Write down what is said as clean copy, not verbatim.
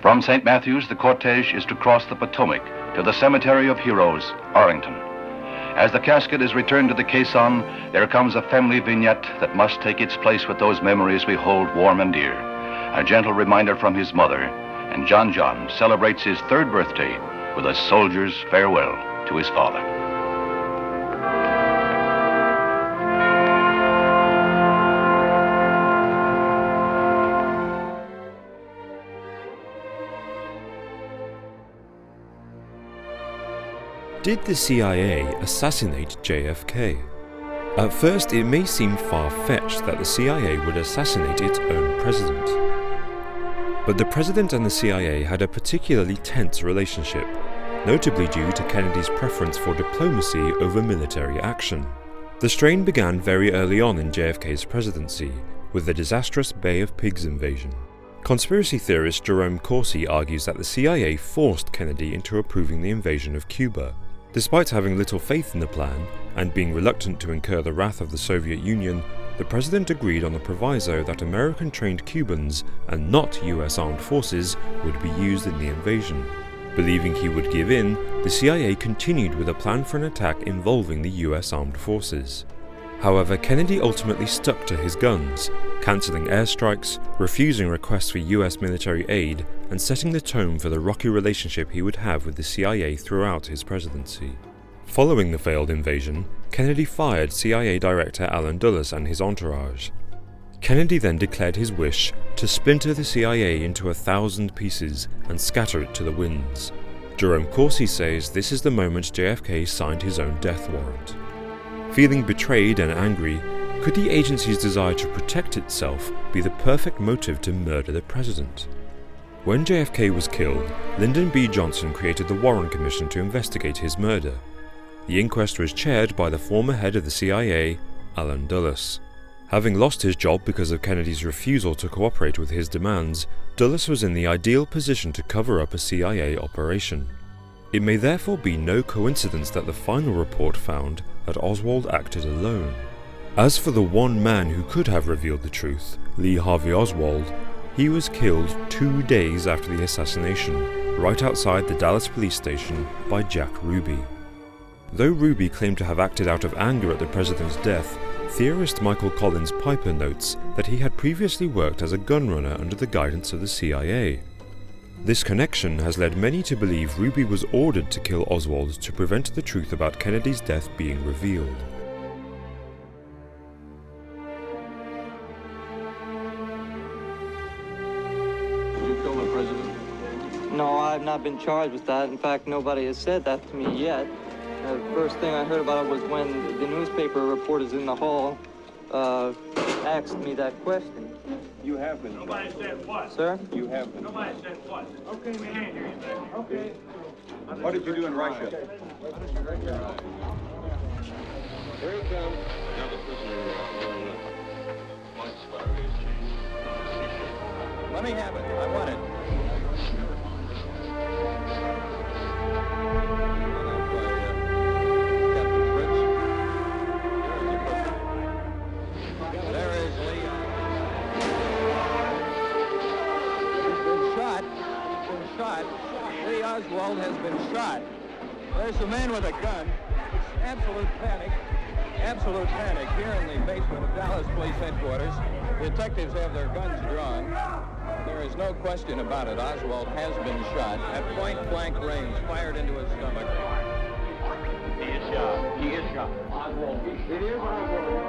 From St. Matthews, the cortege is to cross the Potomac to the Cemetery of Heroes, Arlington. As the casket is returned to the caisson, there comes a family vignette that must take its place with those memories we hold warm and dear. A gentle reminder from his mother, and John celebrates his 3rd birthday with a soldier's farewell to his father. Did the CIA assassinate JFK? At first, it may seem far-fetched that the CIA would assassinate its own president. But the president and the CIA had a particularly tense relationship, notably due to Kennedy's preference for diplomacy over military action. The strain began very early on in JFK's presidency, with the disastrous Bay of Pigs invasion. Conspiracy theorist Jerome Corsi argues that the CIA forced Kennedy into approving the invasion of Cuba. Despite having little faith in the plan, and being reluctant to incur the wrath of the Soviet Union, the president agreed on the proviso that American-trained Cubans, and not US armed forces, would be used in the invasion. Believing he would give in, the CIA continued with a plan for an attack involving the US armed forces. However, Kennedy ultimately stuck to his guns, cancelling airstrikes, refusing requests for US military aid, and setting the tone for the rocky relationship he would have with the CIA throughout his presidency. Following the failed invasion, Kennedy fired CIA Director Allen Dulles and his entourage. Kennedy then declared his wish to splinter the CIA into 1,000 pieces and scatter it to the winds. Jerome Corsi says this is the moment JFK signed his own death warrant. Feeling betrayed and angry, could the agency's desire to protect itself be the perfect motive to murder the president? When JFK was killed, Lyndon B. Johnson created the Warren Commission to investigate his murder. The inquest was chaired by the former head of the CIA, Allen Dulles. Having lost his job because of Kennedy's refusal to cooperate with his demands, Dulles was in the ideal position to cover up a CIA operation. It may therefore be no coincidence that the final report found that Oswald acted alone. As for the one man who could have revealed the truth, Lee Harvey Oswald, he was killed 2 days after the assassination, right outside the Dallas police station by Jack Ruby. Though Ruby claimed to have acted out of anger at the president's death, theorist Michael Collins Piper notes that he had previously worked as a gunrunner under the guidance of the CIA. This connection has led many to believe Ruby was ordered to kill Oswald to prevent the truth about Kennedy's death being revealed. Did you kill the president? No, I've not been charged with that. In fact, nobody has said that to me yet. The first thing I heard about it was when the newspaper reporters in the hall asked me that question. You have been. Nobody said what? Sir? You have been. Nobody said what? Okay, we can't hear you back. Okay. What did you do in Russia? Here he comes. Let me have it. I want it. There is Lee. He's been shot. He's been shot. Lee Oswald has been shot. There's a man with a gun. It's absolute panic. Absolute panic here in the basement of Dallas Police Headquarters. Detectives have their guns drawn. There is no question about it. Oswald has been shot at point-blank range, fired into his stomach. He is shot. He is shot. Oswald. It is Oswald.